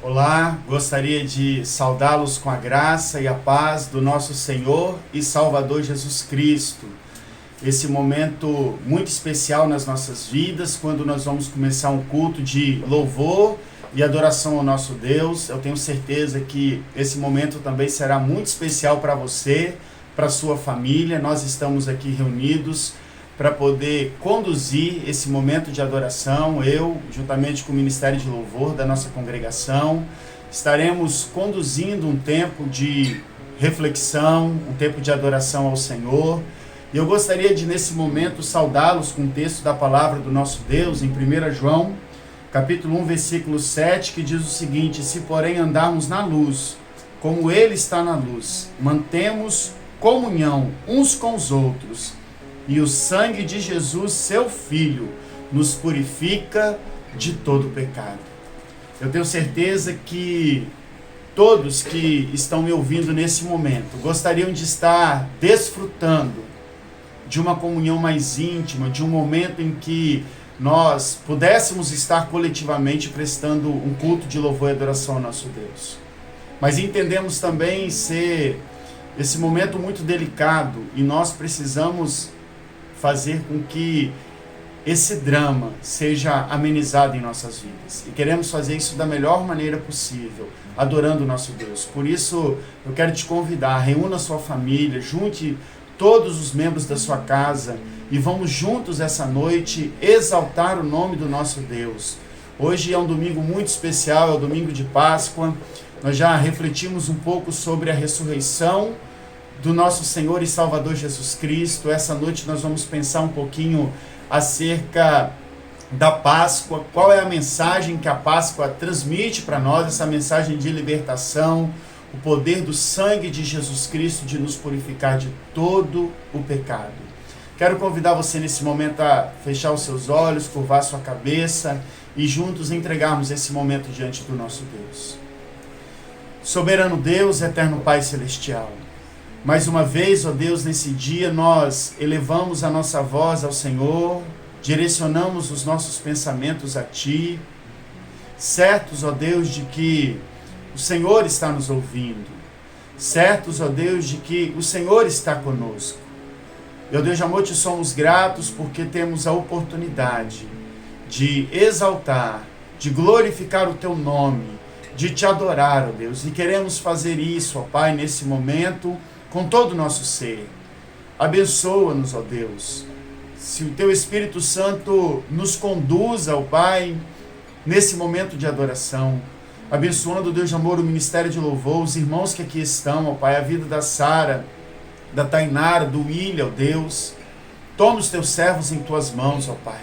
Olá, gostaria de saudá-los com a graça e a paz do nosso Senhor e Salvador Jesus Cristo. Esse momento muito especial nas nossas vidas, quando nós vamos começar um culto de louvor e adoração ao nosso Deus. Eu tenho certeza que esse momento também será muito especial para você, para a sua família. Nós estamos aqui reunidos para poder conduzir esse momento de adoração. Eu, juntamente com o Ministério de Louvor da nossa congregação, estaremos conduzindo um tempo de reflexão, um tempo de adoração ao Senhor. E eu gostaria de, nesse momento, saudá-los com o texto da palavra do nosso Deus, em 1 João, capítulo 1, versículo 7, que diz o seguinte: se porém andarmos na luz, como Ele está na luz, mantemos comunhão uns com os outros, e o sangue de Jesus, seu Filho, nos purifica de todo pecado. Eu tenho certeza que todos que estão me ouvindo nesse momento gostariam de estar desfrutando de uma comunhão mais íntima, de um momento em que nós pudéssemos estar coletivamente prestando um culto de louvor e adoração ao nosso Deus. Mas entendemos também ser esse momento muito delicado e nós precisamos fazer com que esse drama seja amenizado em nossas vidas. E queremos fazer isso da melhor maneira possível, adorando o nosso Deus. Por isso, eu quero te convidar, reúna a sua família, junte todos os membros da sua casa e vamos juntos essa noite exaltar o nome do nosso Deus. Hoje é um domingo muito especial, é o domingo de Páscoa. Nós já refletimos um pouco sobre a ressurreição do nosso Senhor e Salvador Jesus Cristo. Essa noite nós vamos pensar um pouquinho acerca da Páscoa, qual é a mensagem que a Páscoa transmite para nós, essa mensagem de libertação, o poder do sangue de Jesus Cristo de nos purificar de todo o pecado. Quero convidar você nesse momento a fechar os seus olhos, curvar sua cabeça e juntos entregarmos esse momento diante do nosso Deus. Soberano Deus, eterno Pai Celestial, mais uma vez, ó Deus, nesse dia nós elevamos a nossa voz ao Senhor, direcionamos os nossos pensamentos a Ti, certos, ó Deus, de que o Senhor está nos ouvindo, certos, ó Deus, de que o Senhor está conosco. Meu Deus de amor, te somos gratos porque temos a oportunidade de exaltar, de glorificar o Teu nome, de Te adorar, ó Deus, e queremos fazer isso, ó Pai, nesse momento, com todo o nosso ser. Abençoa-nos, ó Deus. Se o Teu Espírito Santo nos conduza, ó Pai, nesse momento de adoração, abençoando, Deus de amor, o Ministério de Louvor, os irmãos que aqui estão, ó Pai, a vida da Sara, da Tainara, do William, ó Deus. Toma os Teus servos em Tuas mãos, ó Pai,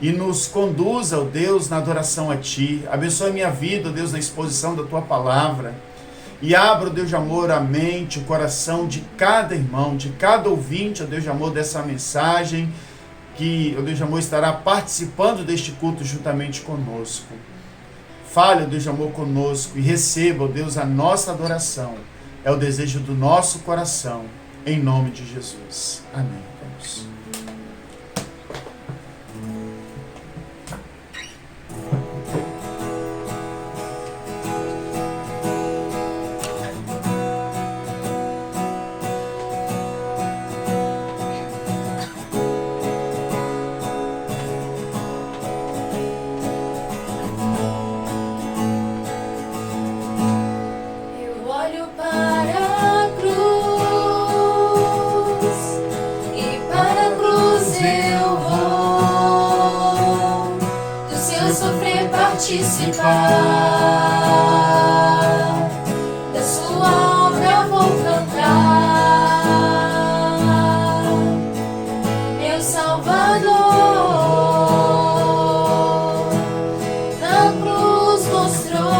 e nos conduza, ó Deus, na adoração a Ti. Abençoa a minha vida, ó Deus, na exposição da Tua palavra. E abra, ó Deus de amor, a mente, o coração de cada irmão, de cada ouvinte, ó Deus de amor, dessa mensagem, que, ó Deus de amor, estará participando deste culto juntamente conosco. Fale, ó Deus de amor, conosco e receba, ó Deus, a nossa adoração. É o desejo do nosso coração, em nome de Jesus. Amém. Vamos. Participar da sua obra, vou cantar, meu Salvador na cruz mostrou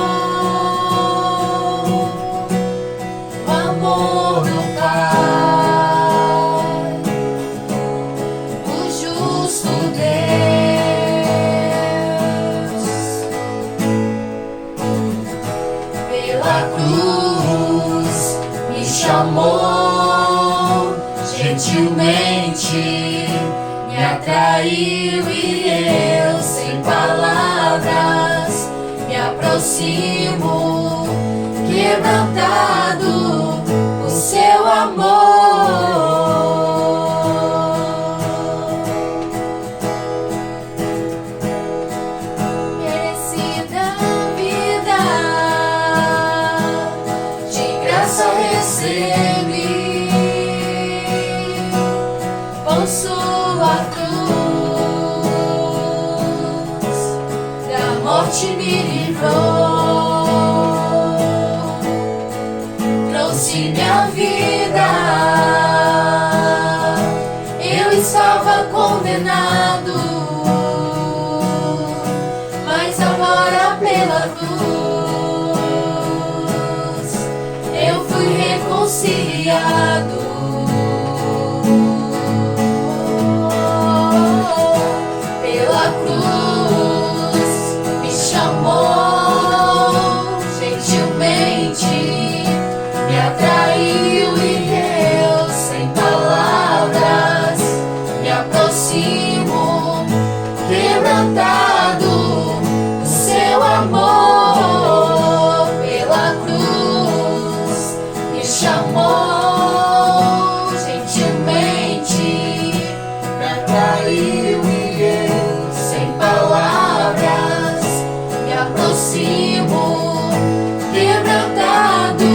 o amor do Pai, o justo Deus. Chamou gentilmente, me atraiu e eu sem palavras me aproximei. aproximo, quebrantado o seu amor. Merecida vida, de graça recebe, com sua cruz, da morte me livrou. Trouxe minha vida, eu estava condenado, mas agora pela cruz eu fui reconciliado. Pela cruz me chamou gentilmente, me atraiu e deu sem palavras. Me aproximo, quebrantado o seu amor. Pela cruz me chamou gentilmente, me atraiu e deu sem palavras. Me aproximo, quebrantado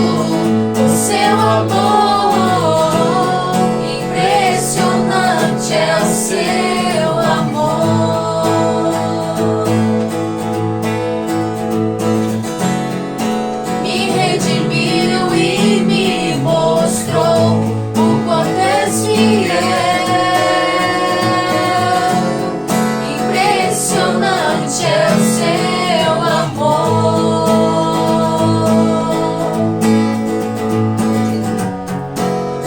o seu amor. Impressionante é o seu amor. Me redimiu e me mostrou o quanto és fiel. Impressionante é o seu amor.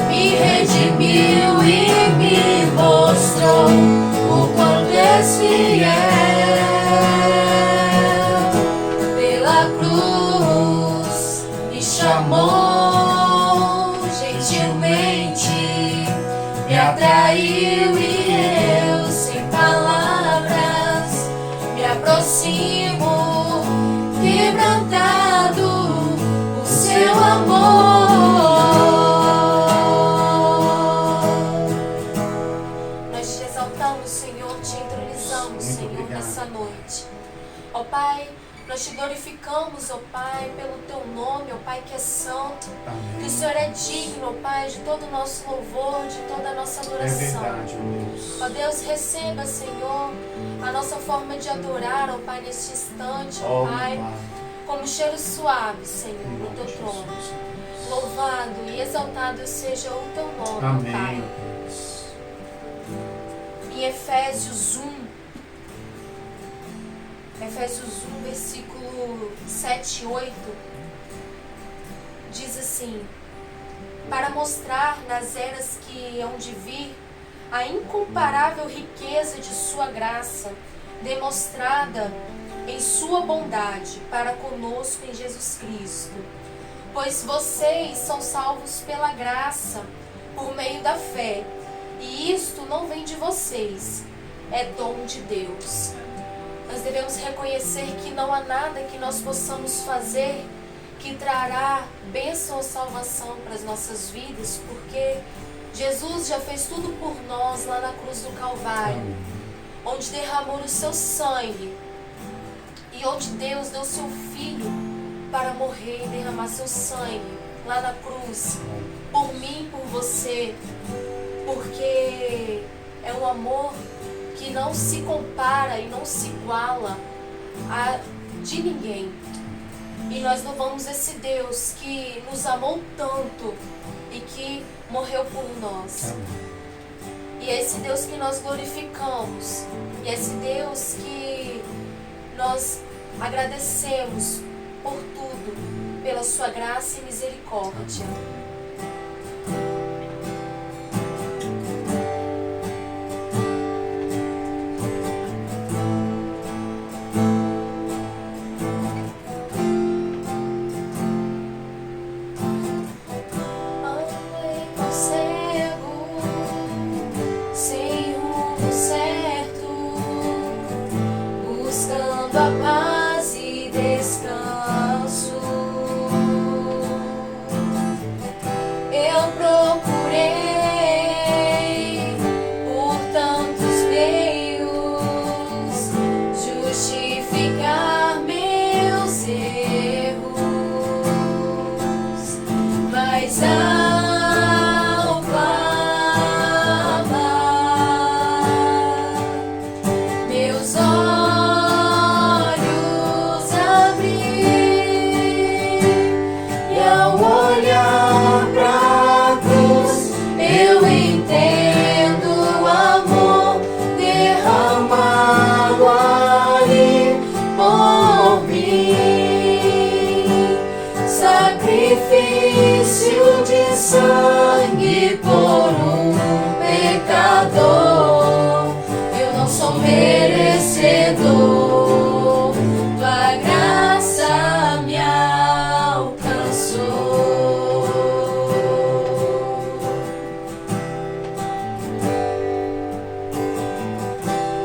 Me redimiu e me mostrou o quanto és fiel. Pela cruz me chamou gentilmente, me atraiu e eu sem palavras me aproximo, quebrantado o seu amor. Nós te exaltamos, Senhor, te entronizamos, Muito Senhor, obrigado. nessa noite. Ó Pai, nós te glorificamos, ó Pai, pelo teu nome, ó Pai, que é santo. Que o Amém. Senhor é digno, ó Pai, de todo o nosso louvor, de toda a nossa É adoração. verdade, meu Deus. Ó Deus, receba, Senhor, a nossa forma de adorar, ó Pai, neste instante, ó Ó, Pai, Pai, como cheiro suave, Senhor, em no nome teu de trono. Jesus. Louvado e exaltado seja o teu nome, ó Amém, Pai. ó Deus. Em Efésios 1, versículo 7 e 8, diz assim: para mostrar nas eras que hão de vir a incomparável riqueza de sua graça, demonstrada em sua bondade para conosco em Jesus Cristo. Pois vocês são salvos pela graça, por meio da fé, e isto não vem de vocês, é dom de Deus. Nós devemos reconhecer que não há nada que nós possamos fazer que trará bênção ou salvação para as nossas vidas, porque Jesus já fez tudo por nós lá na cruz do Calvário, onde derramou o seu sangue e onde Deus deu seu Filho para morrer e derramar seu sangue lá na cruz, por mim, por você, porque é um amor que não se compara e não se iguala a de ninguém. E nós louvamos esse Deus que nos amou tanto e que morreu por nós. E é esse Deus que nós glorificamos. E é esse Deus que nós agradecemos por tudo, pela sua graça e misericórdia. Buscando a paz e descanso. sacrifício de sangue por um pecador. Eu não sou merecedor, tua graça me alcançou.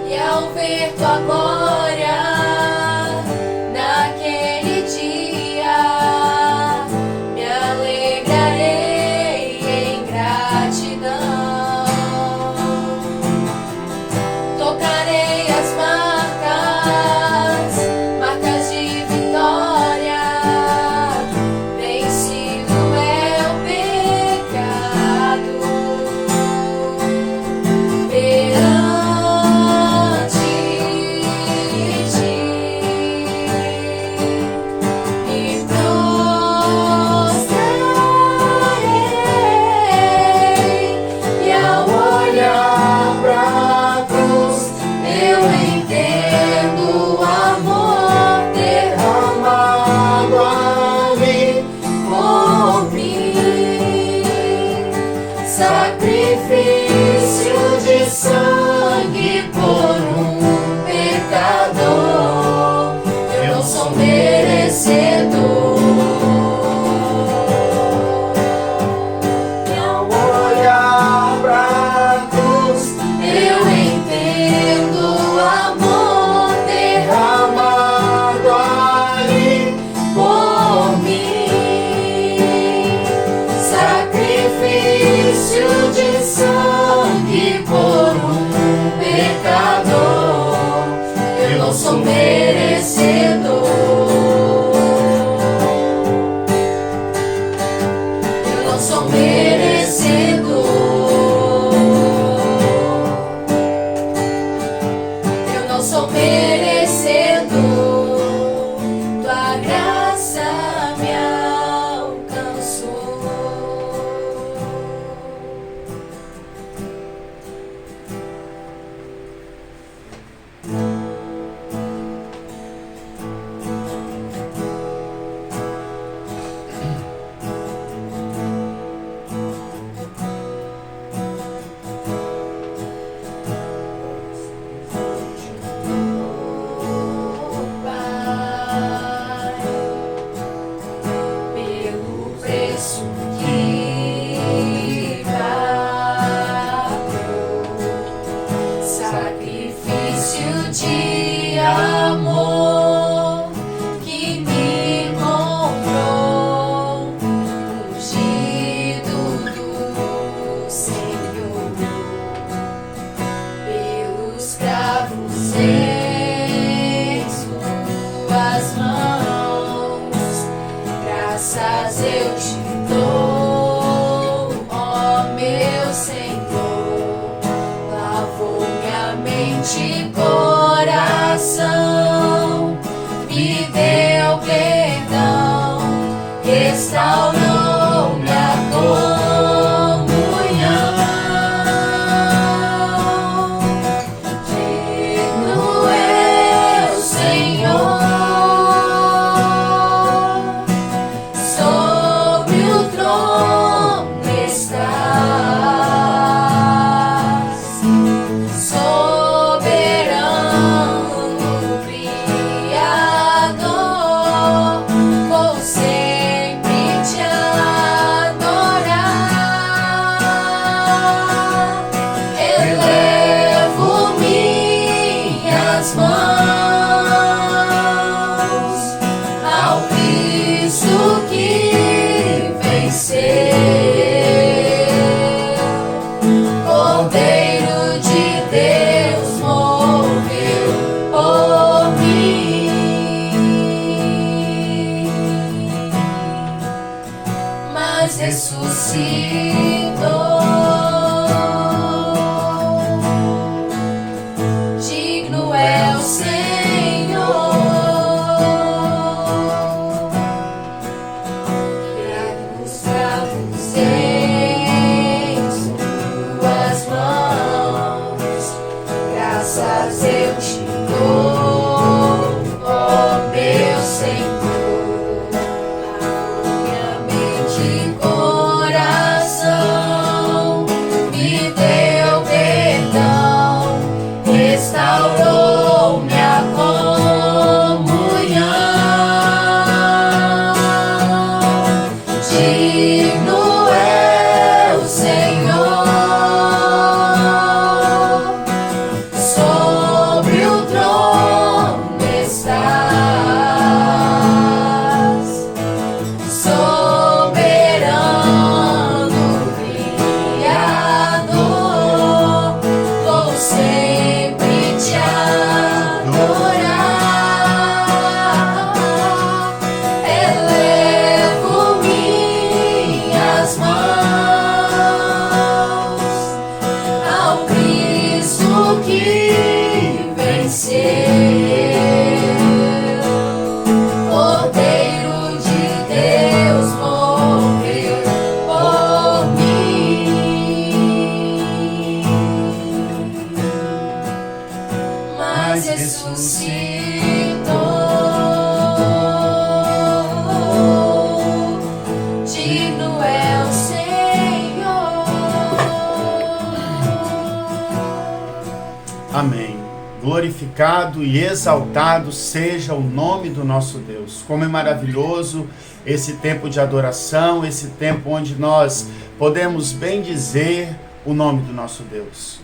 E ao ver tua glória naquele dia, me alegrarei em gratidão. Tocarei as marcas de vitória. Vencido é o pecado. Perante ti me prostrarei, e ao olhar pra cruz eu entendo o amor derramado ali por mim. Sacrifício de sangue por um pecador. Eu não sou merecedor. E ao olhar pra cruz eu entendo o amor derramado ali por mim. Sacrifício de sangue por um pecador. Eu não sou merecedor. Eu não sou merecedor. Eu não sou merecedor. Tua graça me alcançou. Pai, pelo preço que pagou, sacrifício de amor que me comprou, ungido do Senhor, pelos cravos em tuas mãos. Graças eu te dou, ó meu Senhor. Lavou minha mente e coração, me deu perdão, restaurou minha comunhão. Digno é o Senhor, sobre o trono estás, soberano Criador. Vou sempre te adorar. Elevo minhas mãos ao Cristo que venceu. Cordeiro de Deus morreu por mim, mas ressuscitou. Digno é o Senhor, os cravos em tuas mãos. Graças eu te dou, ó meu Senhor. Minha mente glorificado e exaltado seja o nome do nosso Deus. Como é maravilhoso esse tempo de adoração, esse tempo onde nós podemos bendizer o nome do nosso Deus.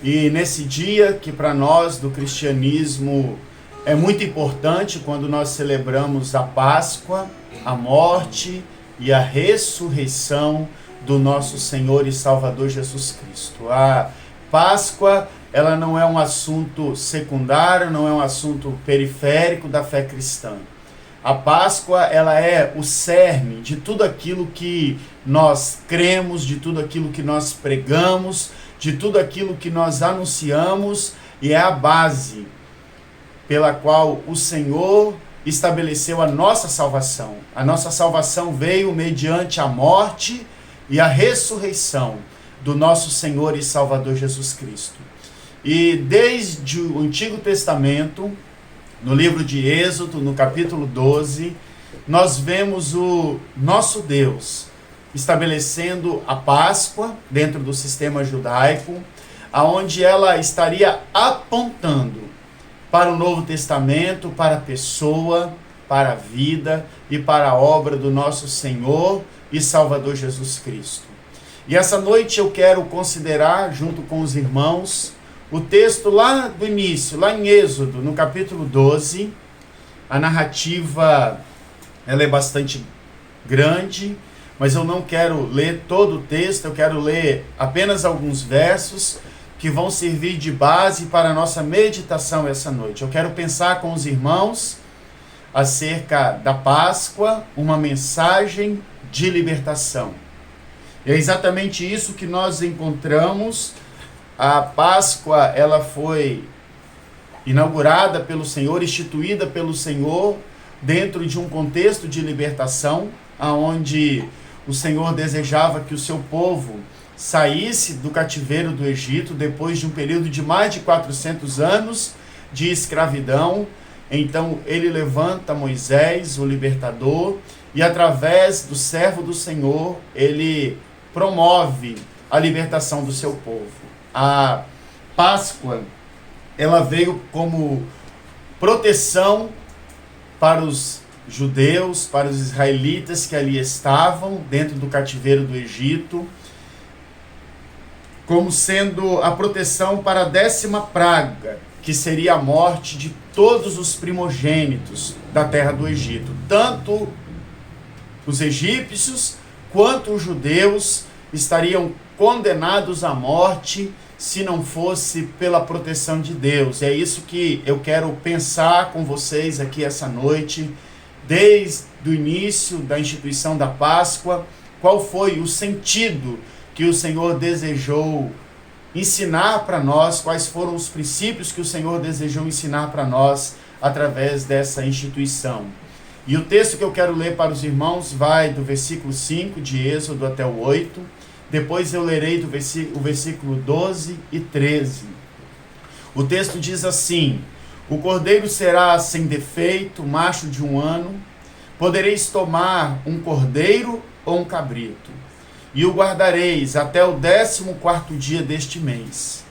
E nesse dia que para nós do cristianismo é muito importante, quando nós celebramos a Páscoa, a morte e a ressurreição do nosso Senhor e Salvador Jesus Cristo. A Páscoa, ela não é um assunto secundário, não é um assunto periférico da fé cristã. A Páscoa, ela é o cerne de tudo aquilo que nós cremos, de tudo aquilo que nós pregamos, de tudo aquilo que nós anunciamos, e é a base pela qual o Senhor estabeleceu a nossa salvação. A nossa salvação veio mediante a morte e a ressurreição do nosso Senhor e Salvador Jesus Cristo. E desde o Antigo Testamento, no livro de Êxodo, no capítulo 12, nós vemos o nosso Deus estabelecendo a Páscoa dentro do sistema judaico, aonde ela estaria apontando para o Novo Testamento, para a pessoa, para a vida e para a obra do nosso Senhor e Salvador Jesus Cristo. E essa noite eu quero considerar, junto com os irmãos, o texto lá do início, lá em Êxodo, no capítulo 12. A narrativa ela é bastante grande, mas eu não quero ler todo o texto, eu quero ler apenas alguns versos que vão servir de base para a nossa meditação essa noite. Eu quero pensar com os irmãos acerca da Páscoa, uma mensagem de libertação. E é exatamente isso que nós encontramos. A Páscoa, ela foi inaugurada pelo Senhor, instituída pelo Senhor, dentro de um contexto de libertação, onde o Senhor desejava que o seu povo saísse do cativeiro do Egito, depois de um período de mais de 400 anos de escravidão. Então ele levanta Moisés, o libertador, e através do servo do Senhor, ele promove a libertação do seu povo. A Páscoa, ela veio como proteção para os judeus, para os israelitas que ali estavam, dentro do cativeiro do Egito, como sendo a proteção para a 10ª praga, que seria a morte de todos os primogênitos da terra do Egito. Tanto os egípcios quanto os judeus estariam condenados à morte se não fosse pela proteção de Deus. É isso que eu quero pensar com vocês aqui essa noite, desde o início da instituição da Páscoa, qual foi o sentido que o Senhor desejou ensinar para nós, quais foram os princípios que o Senhor desejou ensinar para nós através dessa instituição. E o texto que eu quero ler para os irmãos vai do versículo 5 de Êxodo até o 8, depois eu lerei o versículo 12 e 13. O texto diz assim: o cordeiro será sem defeito, macho de 1 ano, podereis tomar um cordeiro ou um cabrito, e o guardareis até o 14º dia deste mês.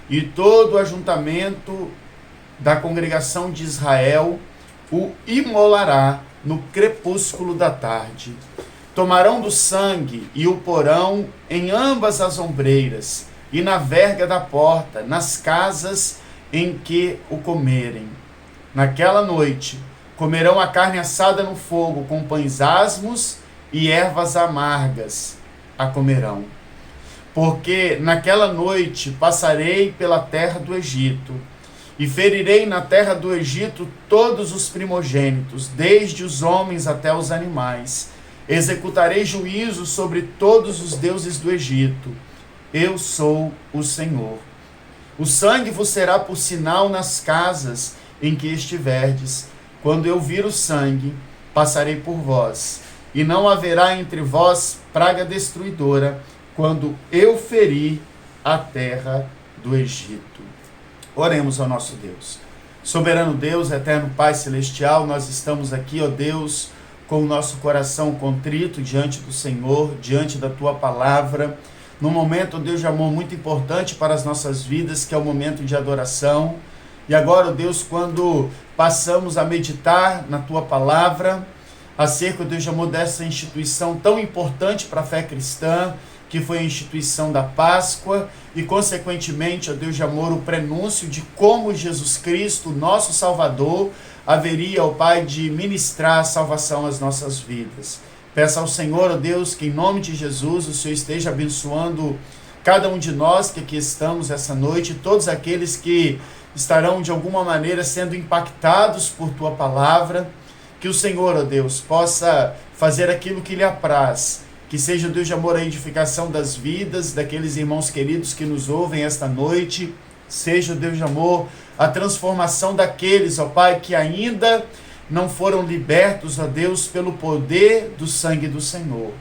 E todo o ajuntamento da congregação de Israel o imolará no crepúsculo da tarde. Tomarão do sangue e o porão em ambas as ombreiras e na verga da porta, nas casas em que o comerem. Naquela noite comerão a carne assada no fogo, com pães asmos e ervas amargas a comerão. Porque naquela noite passarei pela terra do Egito, e ferirei na terra do Egito todos os primogênitos, desde os homens até os animais. Executarei juízo sobre todos os deuses do Egito. Eu sou o Senhor. O sangue vos será por sinal nas casas em que estiverdes. Quando eu vir o sangue, passarei por vós, e não haverá entre vós praga destruidora, quando eu ferir a terra do Egito. Oremos ao nosso Deus. Soberano Deus, eterno Pai Celestial, nós estamos aqui, ó Deus, com o nosso coração contrito diante do Senhor, diante da Tua Palavra, num momento, Deus, de amor muito importante para as nossas vidas, que é o momento de adoração. E agora, ó Deus, quando passamos a meditar na Tua palavra, acerca, Deus de amor, dessa instituição tão importante para a fé cristã, que foi a instituição da Páscoa, e consequentemente, ó Deus de amor, o prenúncio de como Jesus Cristo, nosso Salvador, haveria, ó Pai, de ministrar a salvação às nossas vidas. Peço ao Senhor, ó Deus, que em nome de Jesus o Senhor esteja abençoando cada um de nós que aqui estamos essa noite, todos aqueles que estarão de alguma maneira sendo impactados por Tua palavra, que o Senhor, ó Deus, possa fazer aquilo que lhe apraz, que seja, Deus de amor, a edificação das vidas daqueles irmãos queridos que nos ouvem esta noite, seja, Deus de amor, a transformação daqueles, ó Pai, que ainda não foram libertos, ó Deus, pelo poder do sangue do Senhor.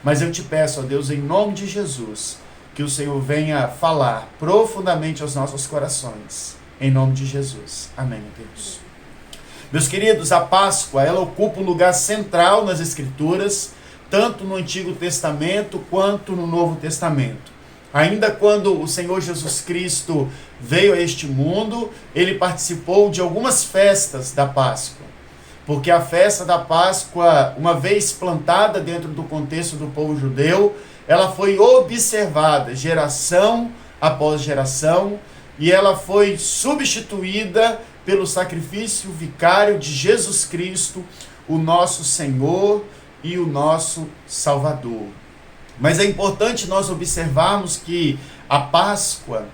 Mas eu te peço, ó Deus, em nome de Jesus, que o Senhor venha falar profundamente aos nossos corações. Em nome de Jesus. Amém, Deus. Meus queridos, a Páscoa, ela ocupa um lugar central nas Escrituras, tanto no Antigo Testamento quanto no Novo Testamento. Ainda quando o Senhor Jesus Cristo veio a este mundo, ele participou de algumas festas da Páscoa. Porque a festa da Páscoa, uma vez plantada dentro do contexto do povo judeu, ela foi observada geração após geração, e ela foi substituída pelo sacrifício vicário de Jesus Cristo, o nosso Senhor e o nosso Salvador. Mas é importante nós observarmos que a Páscoa,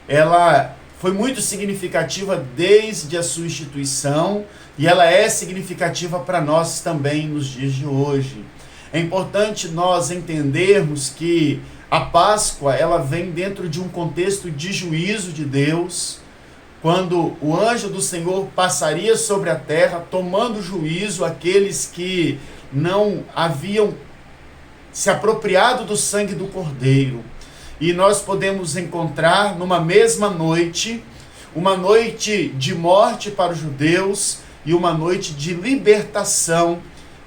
ela foi muito significativa desde a sua instituição, e ela é significativa para nós também nos dias de hoje. É importante nós entendermos que a Páscoa, ela vem dentro de um contexto de juízo de Deus, quando o anjo do Senhor passaria sobre a terra, tomando juízo aqueles que não haviam se apropriado do sangue do Cordeiro. E nós podemos encontrar numa mesma noite, uma noite de morte para os judeus e uma noite de libertação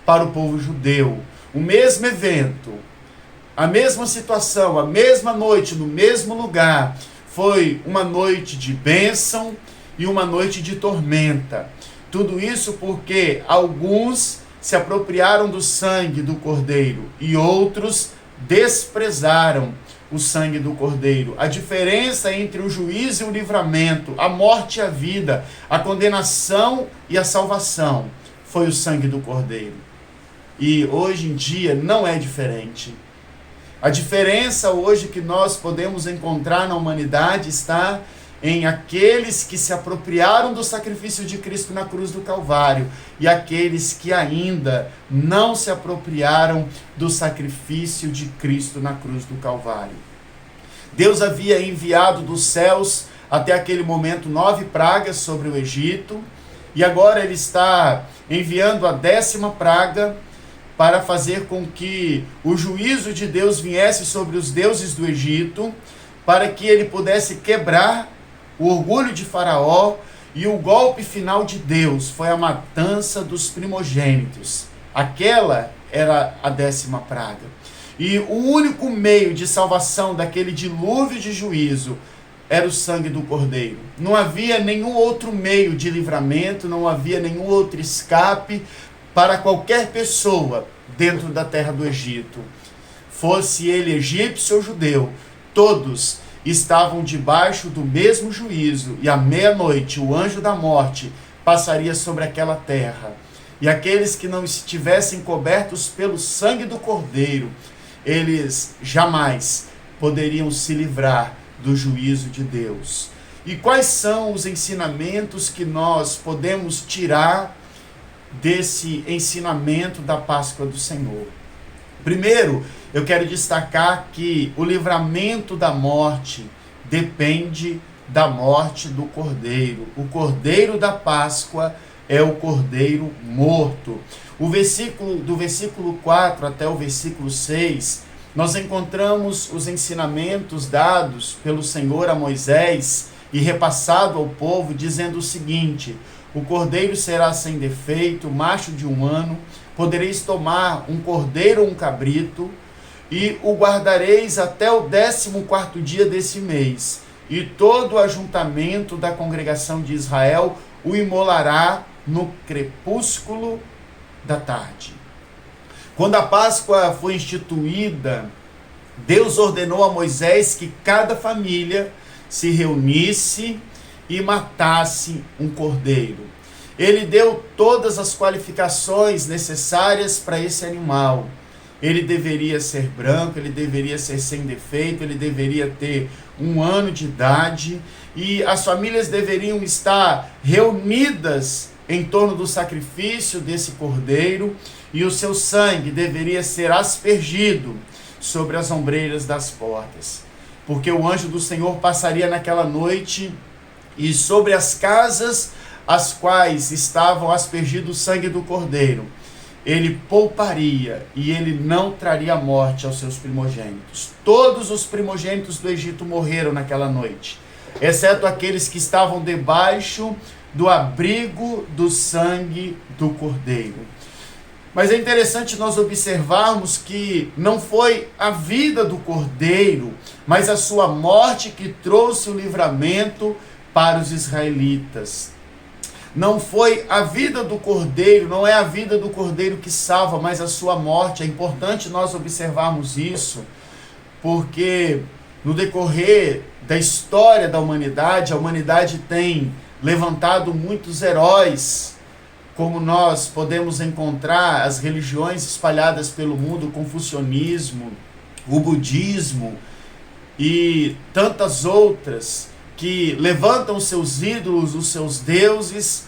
para o povo judeu. O mesmo evento, a mesma situação, a mesma noite, no mesmo lugar, foi uma noite de bênção e uma noite de tormenta. Tudo isso porque alguns se apropriaram do sangue do Cordeiro e outros desprezaram o sangue do Cordeiro. A diferença entre o juízo e o livramento, a morte e a vida, a condenação e a salvação, foi o sangue do Cordeiro. E hoje em dia não é diferente. A diferença hoje que nós podemos encontrar na humanidade está em aqueles que se apropriaram do sacrifício de Cristo na cruz do Calvário e aqueles que ainda não se apropriaram do sacrifício de Cristo na cruz do Calvário. Deus havia enviado dos céus até aquele momento 9 pragas sobre o Egito, e agora ele está enviando a 10ª praga para fazer com que o juízo de Deus viesse sobre os deuses do Egito, para que ele pudesse quebrar o orgulho de Faraó, e o golpe final de Deus foi a matança dos primogênitos. Aquela era a 10ª praga. E o único meio de salvação daquele dilúvio de juízo era o sangue do Cordeiro. Não havia nenhum outro meio de livramento, não havia nenhum outro escape para qualquer pessoa dentro da terra do Egito. Fosse ele egípcio ou judeu, todos estavam debaixo do mesmo juízo, e à meia-noite o anjo da morte passaria sobre aquela terra. E aqueles que não estivessem cobertos pelo sangue do Cordeiro, eles jamais poderiam se livrar do juízo de Deus. E quais são os ensinamentos que nós podemos tirar desse ensinamento da Páscoa do Senhor? Primeiro, eu quero destacar que o livramento da morte depende da morte do Cordeiro. O Cordeiro da Páscoa é o Cordeiro morto. Do versículo 4 até o versículo 6, nós encontramos os ensinamentos dados pelo Senhor a Moisés e repassado ao povo, dizendo o seguinte: o cordeiro será sem defeito, macho de 1 ano, podereis tomar um cordeiro ou um cabrito, e o guardareis até o 14º dia desse mês, e todo o ajuntamento da congregação de Israel o imolará no crepúsculo da tarde. Quando a Páscoa foi instituída, Deus ordenou a Moisés que cada família se reunisse e matasse um cordeiro. Ele deu todas as qualificações necessárias para esse animal. Ele deveria ser branco, ele deveria ser sem defeito, ele deveria ter 1 ano de idade, e as famílias deveriam estar reunidas em torno do sacrifício desse cordeiro, e o seu sangue deveria ser aspergido sobre as ombreiras das portas, porque o anjo do Senhor passaria naquela noite e sobre as casas as quais estavam aspergido o sangue do cordeiro, ele pouparia e ele não traria morte aos seus primogênitos. Todos os primogênitos do Egito morreram naquela noite, exceto aqueles que estavam debaixo do abrigo do sangue do cordeiro. Mas é interessante nós observarmos que não foi a vida do cordeiro, mas a sua morte que trouxe o livramento para os israelitas. Não foi a vida do cordeiro, não é a vida do cordeiro que salva, mas a sua morte. É importante nós observarmos isso, porque no decorrer da história da humanidade, a humanidade tem levantado muitos heróis, como nós podemos encontrar as religiões espalhadas pelo mundo, o confucionismo, o budismo e tantas outras, que levantam os seus ídolos, os seus deuses,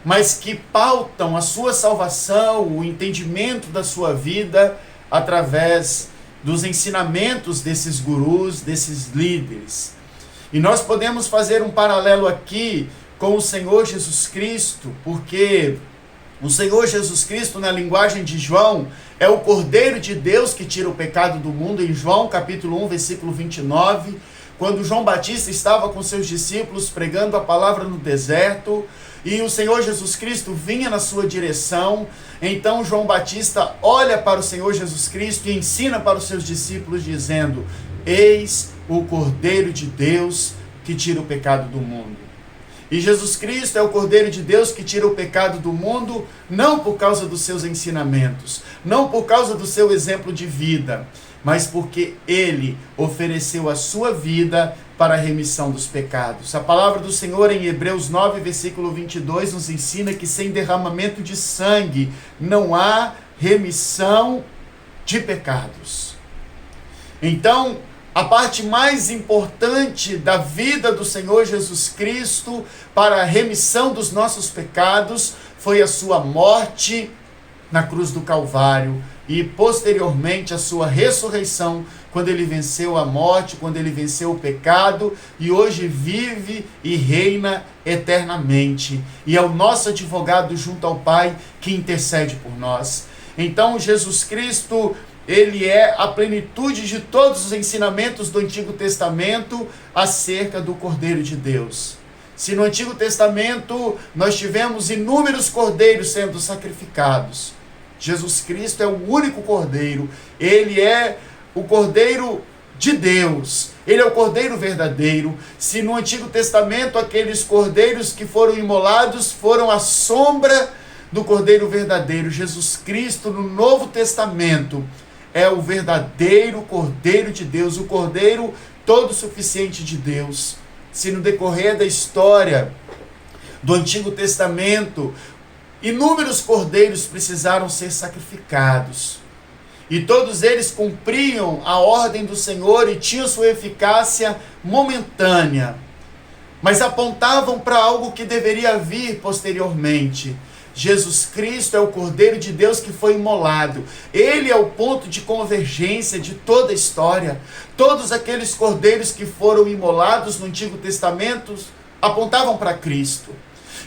mas que pautam a sua salvação, o entendimento da sua vida através dos ensinamentos desses gurus, desses líderes. E nós podemos fazer um paralelo aqui com o Senhor Jesus Cristo, porque o Senhor Jesus Cristo, na linguagem de João, é o Cordeiro de Deus que tira o pecado do mundo, em João capítulo 1, versículo 29, quando João Batista estava com seus discípulos pregando a palavra no deserto, e o Senhor Jesus Cristo vinha na sua direção, então João Batista olha para o Senhor Jesus Cristo e ensina para os seus discípulos dizendo: eis o Cordeiro de Deus que tira o pecado do mundo. E Jesus Cristo é o Cordeiro de Deus que tira o pecado do mundo, não por causa dos seus ensinamentos, não por causa do seu exemplo de vida, mas porque ele ofereceu a sua vida para a remissão dos pecados. A palavra do Senhor em Hebreus 9, versículo 22, nos ensina que sem derramamento de sangue não há remissão de pecados. Então, a parte mais importante da vida do Senhor Jesus Cristo para a remissão dos nossos pecados foi a sua morte na cruz do Calvário e posteriormente a sua ressurreição, quando ele venceu a morte, quando ele venceu o pecado e hoje vive e reina eternamente. E é o nosso advogado junto ao Pai que intercede por nós. Então Jesus Cristo, ele é a plenitude de todos os ensinamentos do Antigo Testamento acerca do Cordeiro de Deus. Se no Antigo Testamento nós tivemos inúmeros cordeiros sendo sacrificados, Jesus Cristo é o único cordeiro. Ele é o Cordeiro de Deus. Ele é o Cordeiro verdadeiro. Se no Antigo Testamento aqueles cordeiros que foram imolados foram a sombra do Cordeiro verdadeiro, Jesus Cristo no Novo Testamento é o verdadeiro Cordeiro de Deus, o Cordeiro todo suficiente de Deus. Se no decorrer da história do Antigo Testamento inúmeros cordeiros precisaram ser sacrificados, e todos eles cumpriam a ordem do Senhor e tinham sua eficácia momentânea, mas apontavam para algo que deveria vir posteriormente. Jesus Cristo é o Cordeiro de Deus que foi imolado. Ele é o ponto de convergência de toda a história. Todos aqueles cordeiros que foram imolados no Antigo Testamento apontavam para Cristo.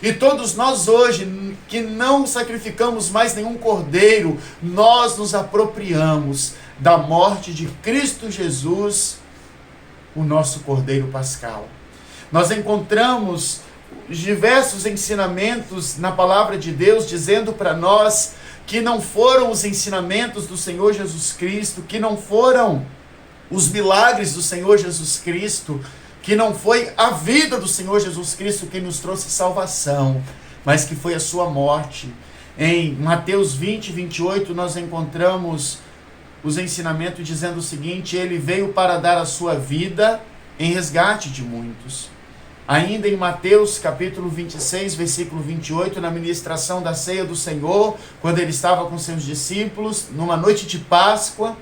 E todos nós hoje, que não sacrificamos mais nenhum cordeiro, nós nos apropriamos da morte de Cristo Jesus, o nosso Cordeiro Pascal. Nós encontramos diversos ensinamentos na palavra de Deus, dizendo para nós que não foram os ensinamentos do Senhor Jesus Cristo, que não foram os milagres do Senhor Jesus Cristo que não foi a vida do Senhor Jesus Cristo quem nos trouxe salvação, mas que foi a sua morte. Em Mateus 20, 28, nós encontramos os ensinamentos dizendo o seguinte: ele veio para dar a sua vida em resgate de muitos. Ainda em Mateus capítulo 26, versículo 28, na ministração da ceia do Senhor, quando ele estava com seus discípulos, numa noite de Páscoa,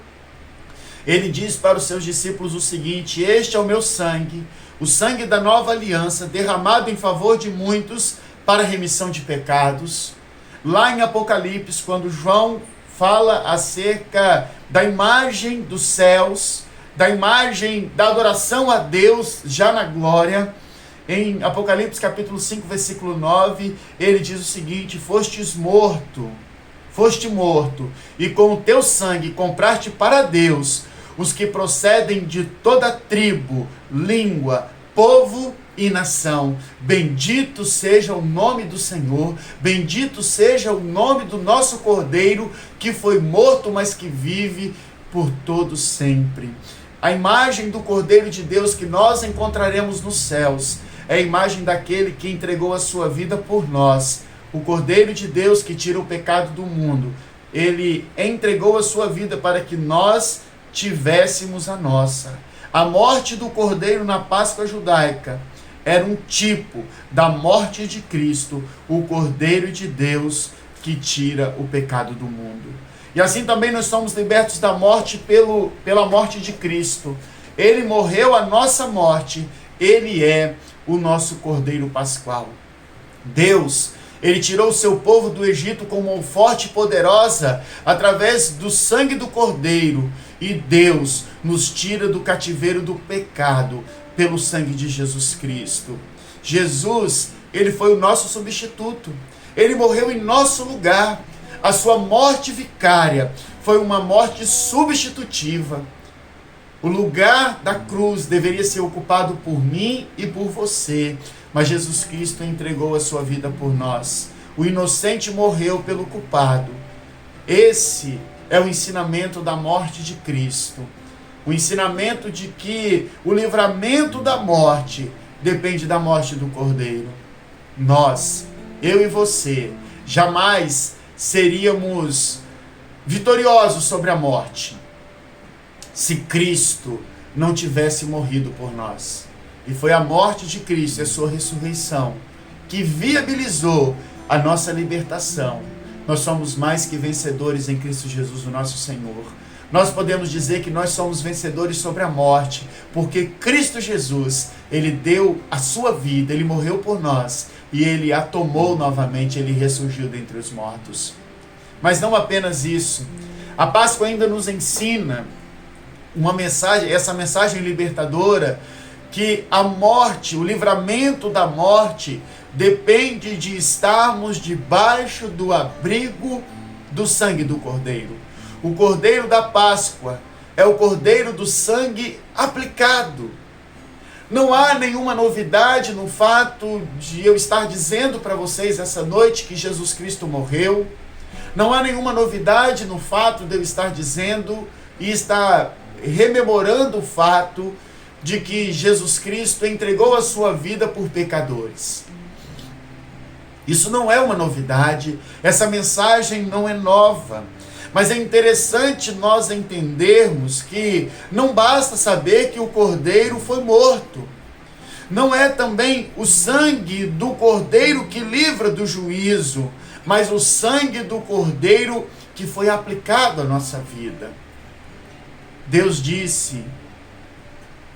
ele diz para os seus discípulos o seguinte: este é o meu sangue, o sangue da nova aliança, derramado em favor de muitos para a remissão de pecados. Lá em Apocalipse, quando João fala acerca da imagem dos céus, da imagem da adoração a Deus já na glória, em Apocalipse capítulo 5, versículo 9, ele diz o seguinte: foste morto, e com o teu sangue compraste para Deus os que procedem de toda tribo, língua, povo e nação. Bendito seja o nome do Senhor, bendito seja o nome do nosso Cordeiro, que foi morto, mas que vive por todo sempre. A imagem do Cordeiro de Deus que nós encontraremos nos céus é a imagem daquele que entregou a sua vida por nós. O Cordeiro de Deus que tira o pecado do mundo, ele entregou a sua vida para que nós tivéssemos a nossa. A morte do Cordeiro na Páscoa judaica era um tipo da morte de Cristo, o Cordeiro de Deus que tira o pecado do mundo. E assim também nós somos libertos da morte pela morte de Cristo. Ele morreu a nossa morte, ele é o nosso Cordeiro Pascual. Deus, ele tirou o seu povo do Egito com mão forte e poderosa através do sangue do Cordeiro. E Deus nos tira do cativeiro do pecado pelo sangue de Jesus Cristo. Jesus, ele foi o nosso substituto. Ele morreu em nosso lugar. A sua morte vicária foi uma morte substitutiva. O lugar da cruz deveria ser ocupado por mim e por você, mas Jesus Cristo entregou a sua vida por nós. O inocente morreu pelo culpado. Esse é o ensinamento da morte de Cristo. O ensinamento de que o livramento da morte depende da morte do Cordeiro. Nós, eu e você, jamais seríamos vitoriosos sobre a morte se Cristo não tivesse morrido por nós. E foi a morte de Cristo e a sua ressurreição que viabilizou a nossa libertação. Nós somos mais que vencedores em Cristo Jesus, o nosso Senhor. Nós podemos dizer que nós somos vencedores sobre a morte, porque Cristo Jesus, ele deu a sua vida, ele morreu por nós, e ele a tomou novamente, ele ressurgiu dentre os mortos. Mas não apenas isso. A Páscoa ainda nos ensina essa mensagem libertadora, que a morte, o livramento da morte, depende de estarmos debaixo do abrigo do sangue do Cordeiro. O Cordeiro da Páscoa é o Cordeiro do sangue aplicado. Não há nenhuma novidade no fato de eu estar dizendo para vocês essa noite que Jesus Cristo morreu. Não há nenhuma novidade no fato de eu estar dizendo e estar rememorando o fato de que Jesus Cristo entregou a sua vida por pecadores. Isso não é uma novidade, essa mensagem não é nova. Mas é interessante nós entendermos que não basta saber que o Cordeiro foi morto. Não é também o sangue do Cordeiro que livra do juízo, mas o sangue do Cordeiro que foi aplicado à nossa vida. Deus disse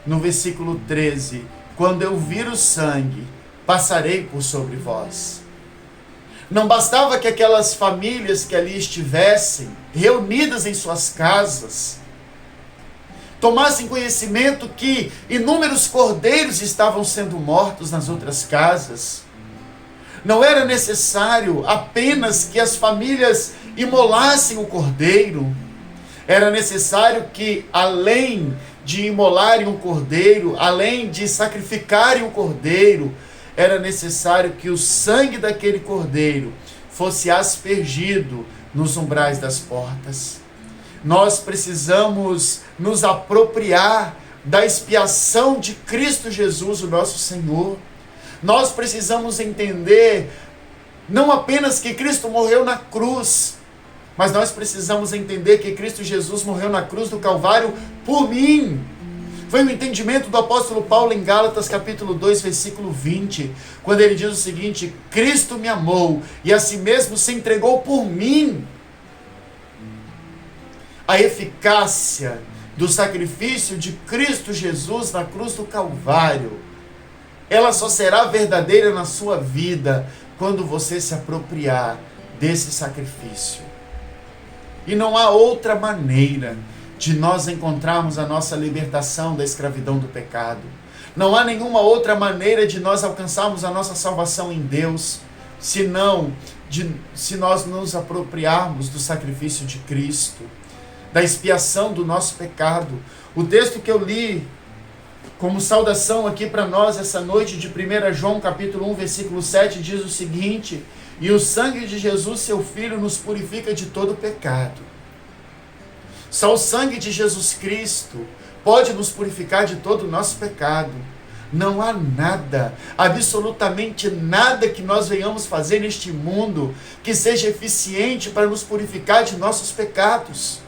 no versículo 13: quando eu vir o sangue, passarei por sobre vós. Não bastava que aquelas famílias que ali estivessem, reunidas em suas casas, tomassem conhecimento que inúmeros cordeiros estavam sendo mortos nas outras casas. Não era necessário apenas que as famílias imolassem o cordeiro. Era necessário que, além de imolarem o cordeiro, além de sacrificarem o cordeiro, era necessário que o sangue daquele cordeiro fosse aspergido nos umbrais das portas. Nós precisamos nos apropriar da expiação de Cristo Jesus, o nosso Senhor. Nós precisamos entender não apenas que Cristo morreu na cruz, mas nós precisamos entender que Cristo Jesus morreu na cruz do Calvário por mim. Foi o entendimento do apóstolo Paulo em Gálatas capítulo 2, versículo 20, quando ele diz o seguinte: Cristo me amou e a si mesmo se entregou por mim. A eficácia do sacrifício de Cristo Jesus na cruz do Calvário, ela só será verdadeira na sua vida quando você se apropriar desse sacrifício. E não há outra maneira de nós encontrarmos a nossa libertação da escravidão do pecado. Não há nenhuma outra maneira de nós alcançarmos a nossa salvação em Deus, se nós nos apropriarmos do sacrifício de Cristo, da expiação do nosso pecado. O texto que eu li como saudação aqui para nós essa noite de 1 João capítulo 1, versículo 7, diz o seguinte: e o sangue de Jesus, seu Filho, nos purifica de todo pecado. Só o sangue de Jesus Cristo pode nos purificar de todo o nosso pecado. Não há nada, absolutamente nada que nós venhamos fazer neste mundo que seja eficiente para nos purificar de nossos pecados.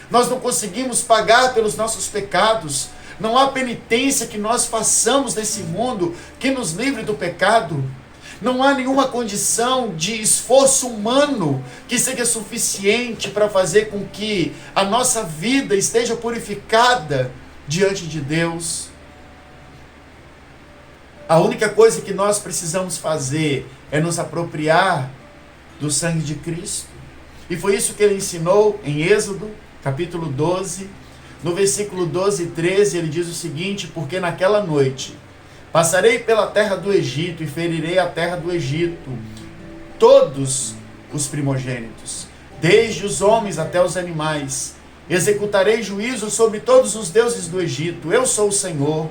Nós não conseguimos pagar pelos nossos pecados. Não há penitência que nós façamos nesse mundo que nos livre do pecado. Não há nenhuma condição de esforço humano que seja suficiente para fazer com que a nossa vida esteja purificada diante de Deus. A única coisa que nós precisamos fazer é nos apropriar do sangue de Cristo. E foi isso que ele ensinou em Êxodo, capítulo 12, no versículo 12 e 13, ele diz o seguinte: porque naquela noite passarei pela terra do Egito e ferirei a terra do Egito, todos os primogênitos, desde os homens até os animais. Executarei juízo sobre todos os deuses do Egito. Eu sou o Senhor.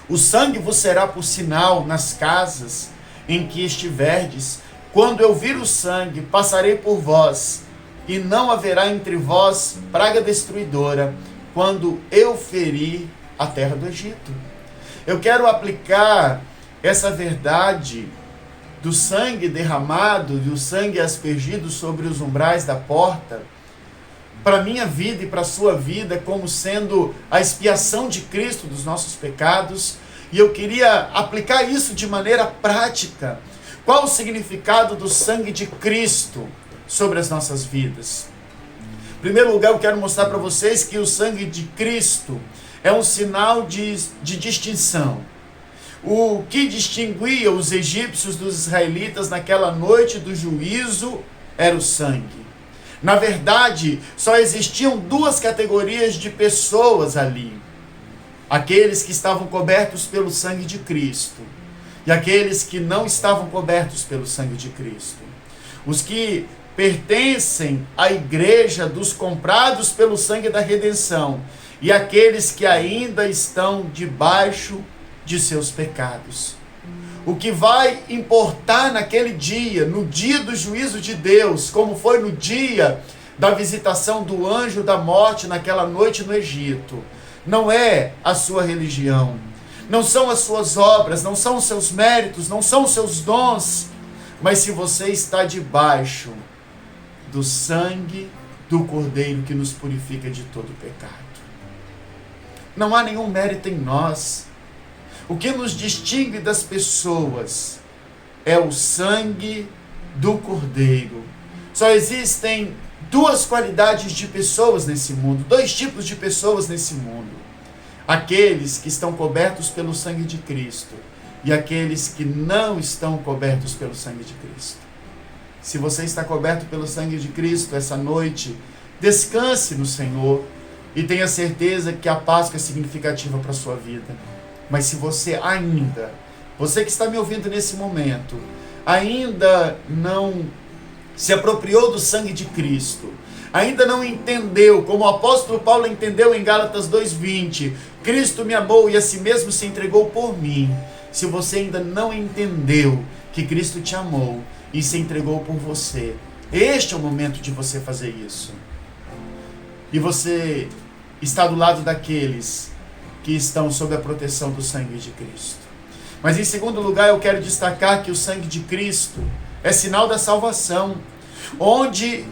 O sangue vos será por sinal nas casas em que estiverdes. Quando eu vir o sangue, passarei por vós, e não haverá entre vós praga destruidora, quando eu ferir a terra do Egito. Eu quero aplicar essa verdade do sangue derramado, do sangue aspergido sobre os umbrais da porta, para a minha vida e para a sua vida, como sendo a expiação de Cristo dos nossos pecados. E eu queria aplicar isso de maneira prática. Qual o significado do sangue de Cristo sobre as nossas vidas? Em primeiro lugar, eu quero mostrar para vocês que o sangue de Cristo é um sinal de distinção. O que distinguia os egípcios dos israelitas naquela noite do juízo era o sangue. Na verdade, só existiam duas categorias de pessoas ali: aqueles que estavam cobertos pelo sangue de Cristo e aqueles que não estavam cobertos pelo sangue de Cristo. Os que pertencem à igreja dos comprados pelo sangue da redenção e aqueles que ainda estão debaixo de seus pecados. O que vai importar naquele dia, no dia do juízo de Deus, como foi no dia da visitação do anjo da morte naquela noite no Egito, não é a sua religião, não são as suas obras, não são os seus méritos, não são os seus dons, mas se você está debaixo do sangue do Cordeiro que nos purifica de todo pecado. Não há nenhum mérito em nós. O que nos distingue das pessoas é o sangue do Cordeiro. Só existem duas qualidades de pessoas nesse mundo, dois tipos de pessoas nesse mundo: aqueles que estão cobertos pelo sangue de Cristo e aqueles que não estão cobertos pelo sangue de Cristo. Se você está coberto pelo sangue de Cristo essa noite, descanse no Senhor e tenha certeza que a Páscoa é significativa para a sua vida. Mas se você que está me ouvindo nesse momento, ainda não se apropriou do sangue de Cristo, ainda não entendeu, como o apóstolo Paulo entendeu em Gálatas 2:20, Cristo me amou e a si mesmo se entregou por mim. Se você ainda não entendeu que Cristo te amou e se entregou por você, este é o momento de você fazer isso. E você está do lado daqueles que estão sob a proteção do sangue de Cristo. Mas em segundo lugar, eu quero destacar que o sangue de Cristo é sinal da salvação. Onde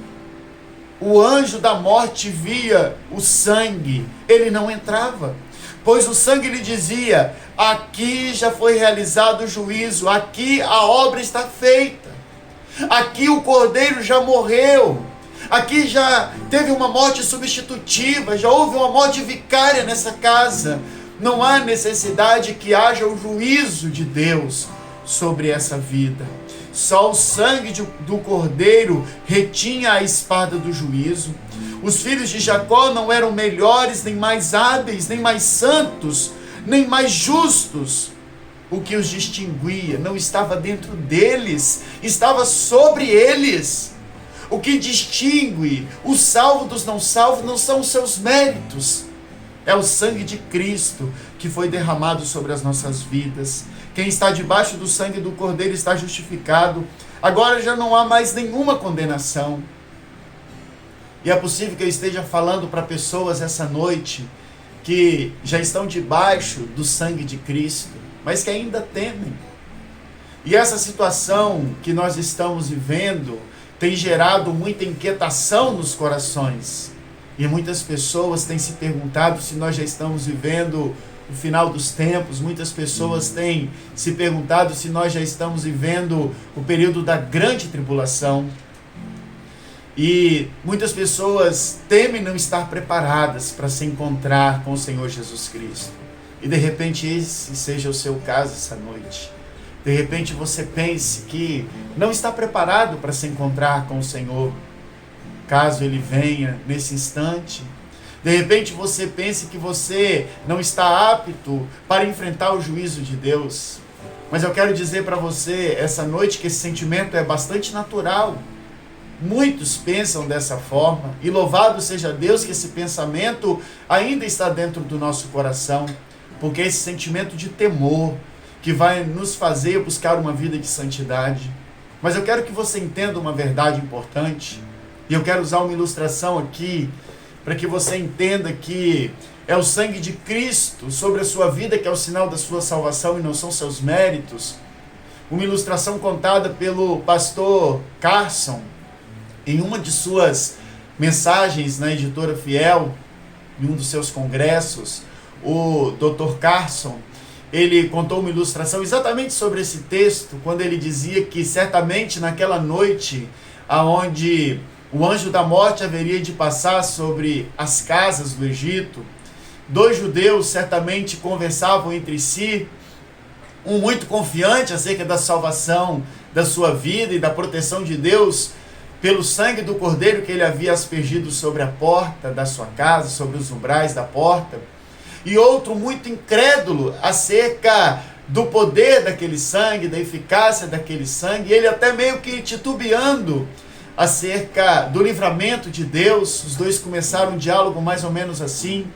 o anjo da morte via o sangue, ele não entrava, pois o sangue lhe dizia: aqui já foi realizado o juízo, aqui a obra está feita, aqui o cordeiro já morreu, aqui já teve uma morte substitutiva, já houve uma morte vicária nessa casa. Não há necessidade que haja o juízo de Deus sobre essa vida. Só o sangue do cordeiro retinha a espada do juízo. Os filhos de Jacó não eram melhores, nem mais hábeis, nem mais santos, nem mais justos. O que os distinguia não estava dentro deles, estava sobre eles. O que distingue o salvo dos não salvos não são os seus méritos. É o sangue de Cristo que foi derramado sobre as nossas vidas. Quem está debaixo do sangue do Cordeiro está justificado. Agora já não há mais nenhuma condenação. E é possível que eu esteja falando para pessoas essa noite que já estão debaixo do sangue de Cristo, mas que ainda temem. E essa situação que nós estamos vivendo tem gerado muita inquietação nos corações. E muitas pessoas têm se perguntado se nós já estamos vivendo o final dos tempos. Muitas pessoas têm se perguntado se nós já estamos vivendo o período da grande tribulação. E muitas pessoas temem não estar preparadas para se encontrar com o Senhor Jesus Cristo. E de repente esse seja o seu caso essa noite. De repente você pense que não está preparado para se encontrar com o Senhor, caso Ele venha nesse instante. De repente você pense que você não está apto para enfrentar o juízo de Deus. Mas eu quero dizer para você essa noite que esse sentimento é bastante natural. Muitos pensam dessa forma, e louvado seja Deus que esse pensamento ainda está dentro do nosso coração, porque é esse sentimento de temor que vai nos fazer buscar uma vida de santidade. Mas eu quero que você entenda uma verdade importante, e eu quero usar uma ilustração aqui, para que você entenda que é o sangue de Cristo sobre a sua vida que é o sinal da sua salvação e não são seus méritos. Uma ilustração contada pelo pastor Carson, em uma de suas mensagens na Editora Fiel, em um dos seus congressos. O Dr. Carson, ele contou uma ilustração exatamente sobre esse texto, quando ele dizia que certamente naquela noite aonde o anjo da morte haveria de passar sobre as casas do Egito, dois judeus certamente conversavam entre si, um muito confiante acerca da salvação da sua vida e da proteção de Deus pelo sangue do Cordeiro que ele havia aspergido sobre a porta da sua casa, sobre os umbrais da porta, e outro muito incrédulo acerca do poder daquele sangue, da eficácia daquele sangue, ele até meio que titubeando acerca do livramento de Deus. Os dois começaram um diálogo mais ou menos assim.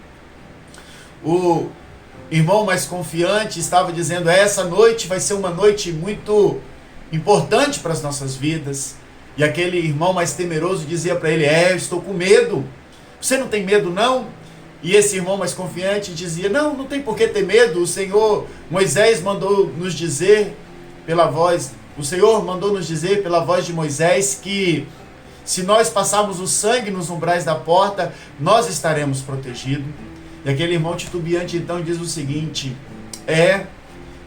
O irmão mais confiante estava dizendo: essa noite vai ser uma noite muito importante para as nossas vidas. E aquele irmão mais temeroso dizia para ele: eu estou com medo. Você não tem medo não? E esse irmão mais confiante dizia: não tem por que ter medo. O Senhor mandou nos dizer pela voz de Moisés que se nós passarmos o sangue nos umbrais da porta, nós estaremos protegidos. E aquele irmão titubeante então diz o seguinte: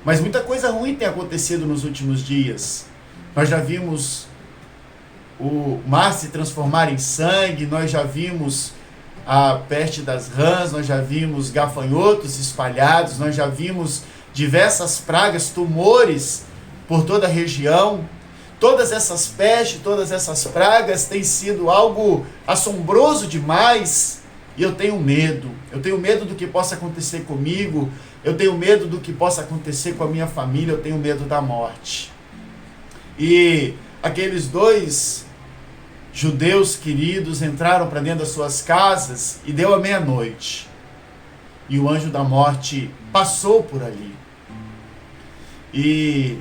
mas muita coisa ruim tem acontecido nos últimos dias. Nós já vimos o mar se transformar em sangue, nós já vimos a peste das rãs, nós já vimos gafanhotos espalhados, nós já vimos diversas pragas, tumores por toda a região. Todas essas pestes, todas essas pragas têm sido algo assombroso demais, e eu tenho medo do que possa acontecer comigo, eu tenho medo do que possa acontecer com a minha família, eu tenho medo da morte. E aqueles dois judeus queridos entraram para dentro das suas casas e deu a meia-noite. E o anjo da morte passou por ali. E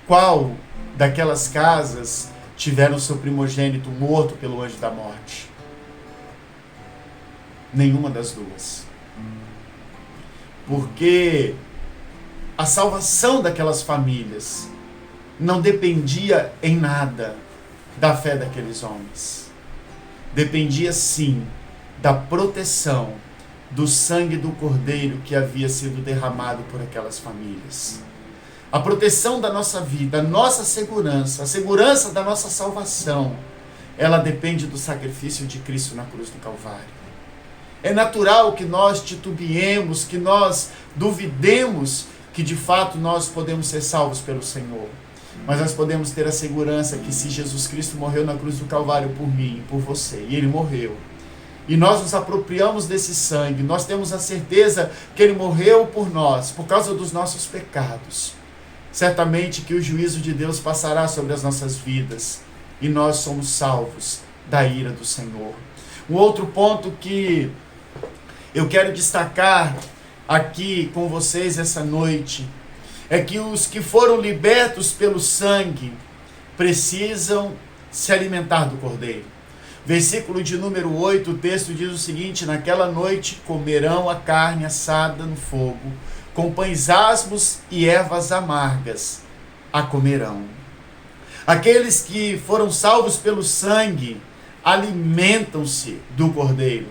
qual daquelas casas tiveram seu primogênito morto pelo anjo da morte? Nenhuma das duas. Porque a salvação daquelas famílias não dependia em nada da fé daqueles homens. Dependia sim da proteção do sangue do Cordeiro que havia sido derramado por aquelas famílias. A proteção da nossa vida, a nossa segurança, a segurança da nossa salvação, ela depende do sacrifício de Cristo na cruz do Calvário. É natural que nós titubeemos, que nós duvidemos que de fato nós podemos ser salvos pelo Senhor. Mas nós podemos ter a segurança que se Jesus Cristo morreu na cruz do Calvário por mim e por você, e Ele morreu, e nós nos apropriamos desse sangue, nós temos a certeza que Ele morreu por nós, por causa dos nossos pecados, certamente que o juízo de Deus passará sobre as nossas vidas, e nós somos salvos da ira do Senhor. Um outro ponto que eu quero destacar aqui com vocês essa noite é que os que foram libertos pelo sangue precisam se alimentar do Cordeiro. Versículo de número 8, o texto diz o seguinte: naquela noite comerão a carne assada no fogo, com pães asmos e ervas amargas a comerão. Aqueles que foram salvos pelo sangue alimentam-se do Cordeiro.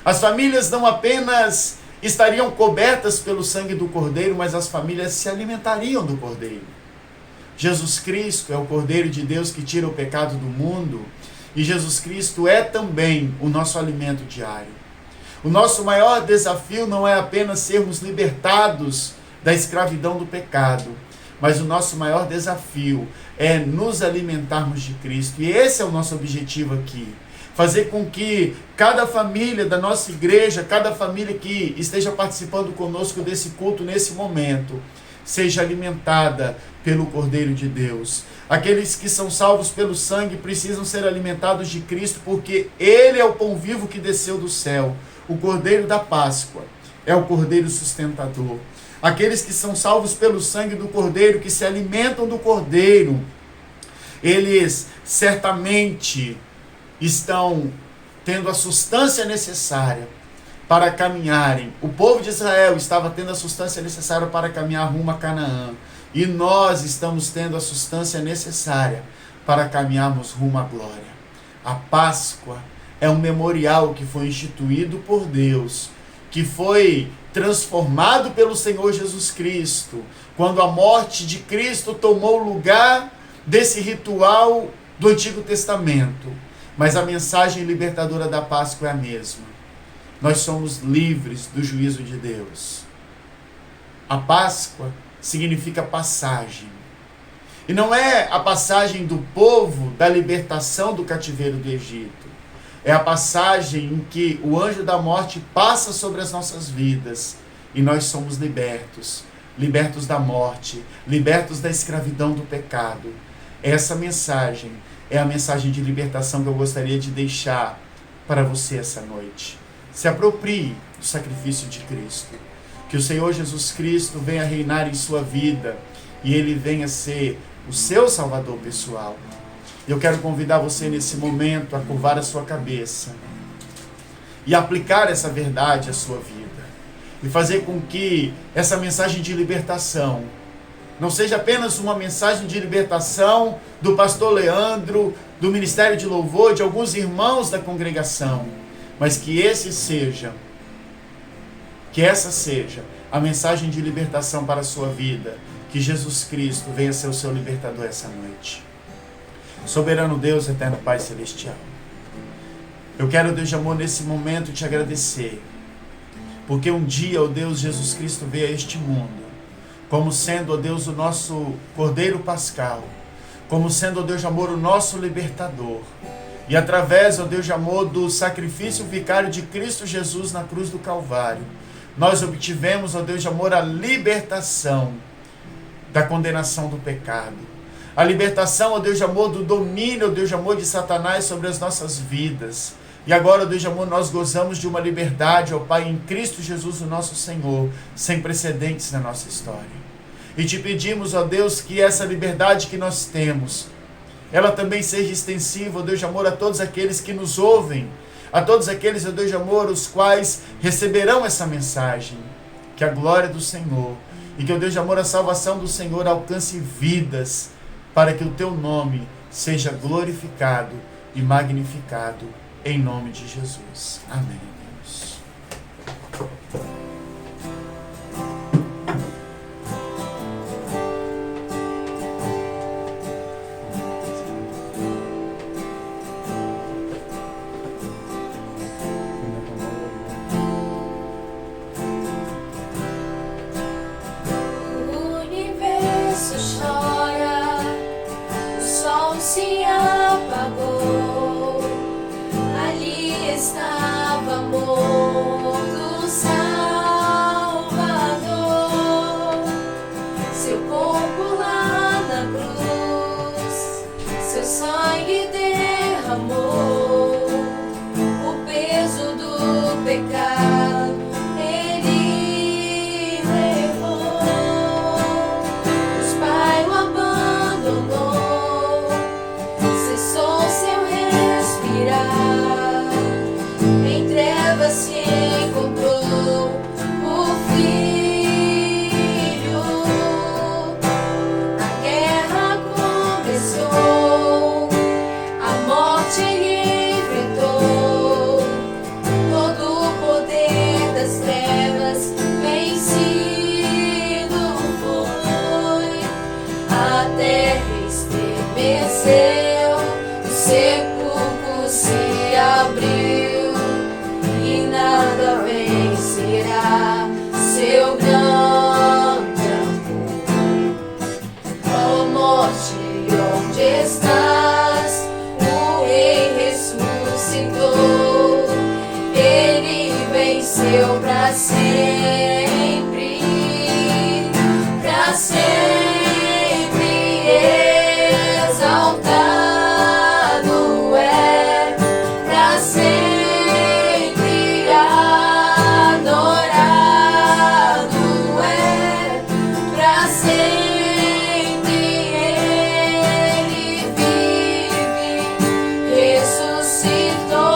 As famílias não apenas estariam cobertas pelo sangue do Cordeiro, mas as famílias se alimentariam do Cordeiro. Jesus Cristo é o Cordeiro de Deus que tira o pecado do mundo, e Jesus Cristo é também o nosso alimento diário. O nosso maior desafio não é apenas sermos libertados da escravidão do pecado, mas o nosso maior desafio é nos alimentarmos de Cristo. E esse é o nosso objetivo aqui. Fazer com que cada família da nossa igreja, cada família que esteja participando conosco desse culto nesse momento, seja alimentada pelo Cordeiro de Deus. Aqueles que são salvos pelo sangue precisam ser alimentados de Cristo, porque Ele é o pão vivo que desceu do céu, o Cordeiro da Páscoa, é o Cordeiro sustentador. Aqueles que são salvos pelo sangue do Cordeiro, que se alimentam do Cordeiro, eles certamente estão tendo a substância necessária para caminharem. O povo de Israel estava tendo a substância necessária para caminhar rumo a Canaã. E nós estamos tendo a substância necessária para caminharmos rumo à glória. A Páscoa é um memorial que foi instituído por Deus, que foi transformado pelo Senhor Jesus Cristo, quando a morte de Cristo tomou o lugar desse ritual do Antigo Testamento. Mas a mensagem libertadora da Páscoa é a mesma. Nós somos livres do juízo de Deus. A Páscoa significa passagem. E não é a passagem do povo da libertação do cativeiro do Egito. É a passagem em que o anjo da morte passa sobre as nossas vidas e nós somos libertos. Libertos da morte, libertos da escravidão do pecado. Essa mensagem é a mensagem de libertação que eu gostaria de deixar para você essa noite. Se aproprie do sacrifício de Cristo. Que o Senhor Jesus Cristo venha reinar em sua vida e Ele venha ser o seu Salvador pessoal. Eu quero convidar você nesse momento a curvar a sua cabeça e aplicar essa verdade à sua vida. E fazer com que essa mensagem de libertação não seja apenas uma mensagem de libertação do pastor Leandro, do Ministério de Louvor, de alguns irmãos da congregação, mas que essa seja a mensagem de libertação para a sua vida. Que Jesus Cristo venha ser o seu libertador essa noite. Soberano Deus, eterno Pai Celestial, eu quero, Deus de amor, nesse momento te agradecer, porque um dia, ó Deus, Jesus Cristo veio a este mundo, como sendo, ó Deus, o nosso Cordeiro Pascal, como sendo, ó Deus de amor, o nosso libertador. E através, ó Deus de amor, do sacrifício vicário de Cristo Jesus na cruz do Calvário, nós obtivemos, ó Deus de amor, a libertação da condenação do pecado. A libertação, ó Deus de amor, do domínio, ó Deus de amor, de Satanás sobre as nossas vidas. E agora, ó Deus de amor, nós gozamos de uma liberdade, ó Pai, em Cristo Jesus, o nosso Senhor, sem precedentes na nossa história. E te pedimos, ó Deus, que essa liberdade que nós temos, ela também seja extensiva, ó Deus de amor, a todos aqueles que nos ouvem a todos aqueles, ó Deus de amor, os quais receberão essa mensagem. Que a glória do Senhor e que o Deus de amor, a salvação do Senhor alcance vidas, para que o teu nome seja glorificado e magnificado, em nome de Jesus. Amém, Deus. Se apagou, ali estava morto o Salvador, seu corpo lá na cruz, seu sangue derramou, o peso do pecado ele levou, os Pai o abandonou, cessou seu respirar, em trevas se encontrou o Filho. A guerra começou, a morte ele enfrentou, todo o poder das trevas vencido foi, a terra estremeceu, o sepulcro se abriu e nada vencerá seu grande amor. Ó morte, onde estás? O Rei ressuscitou, ele venceu para sempre, para sempre. Exaltado é, pra sempre adorado é, pra sempre ele vive, ressuscitou,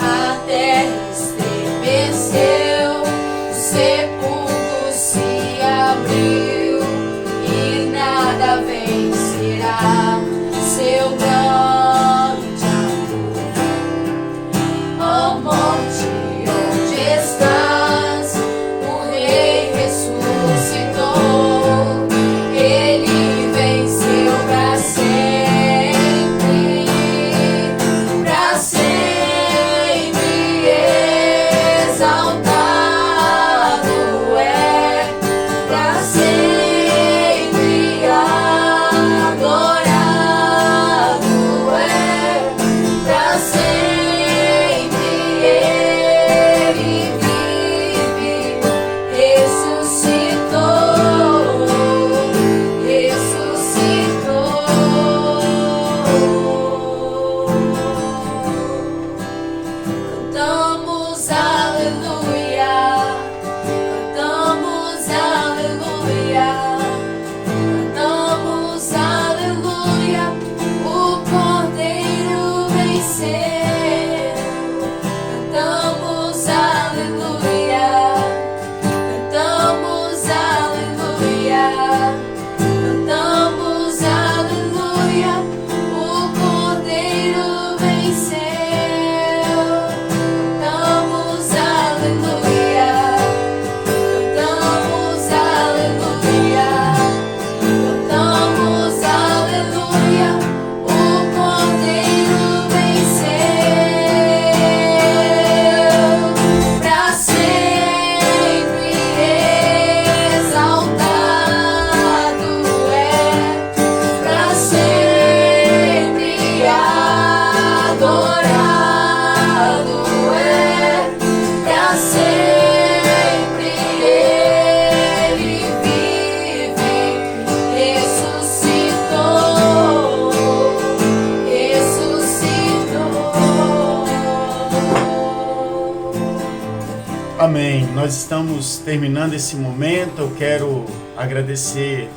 a terra estremeceu, o sepulcro se abriu e nada vencerá seu grande amor. Ó morte, onde estás? O Rei ressuscitou, ele venceu para sempre, para sempre. Exaltado é, pra sempre adorado é, pra sempre ele vive, ressuscitou, Cantamos aleluia, cantamos aleluia, cantamos aleluia, o Cordeiro venceu. Cantamos aleluia, cantamos aleluia, cantamos aleluia, o Cordeiro venceu. Cantamos aleluia, cantamos aleluia, cantamos aleluia, o Cordeiro venceu. Pra sempre exaltado é, pra sempre adorado é, pra sempre ele vive, ressuscitou, Amém. Nós estamos terminando esse momento. Eu quero agradecer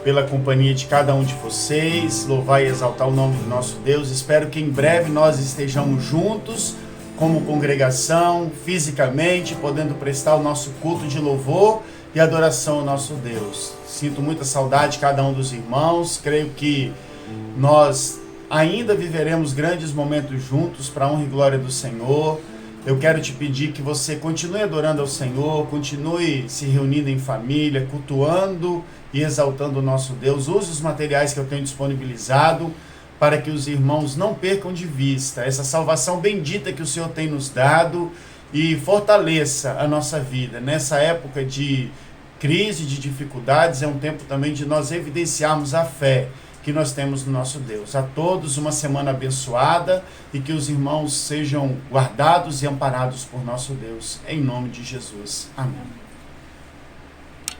pela companhia de cada um de vocês, louvar e exaltar o nome do nosso Deus. Espero que em breve nós estejamos juntos como congregação, fisicamente, podendo prestar o nosso culto de louvor e adoração ao nosso Deus. Sinto muita saudade de cada um dos irmãos, creio que nós ainda viveremos grandes momentos juntos para a honra e glória do Senhor. Eu quero te pedir que você continue adorando ao Senhor, continue se reunindo em família, cultuando e exaltando o nosso Deus. Use os materiais que eu tenho disponibilizado para que os irmãos não percam de vista essa salvação bendita que o Senhor tem nos dado e fortaleça a nossa vida. Nessa época de crise, de dificuldades, é um tempo também de nós evidenciarmos a fé que nós temos no nosso Deus. A todos uma semana abençoada e que os irmãos sejam guardados e amparados por nosso Deus. Em nome de Jesus. Amém.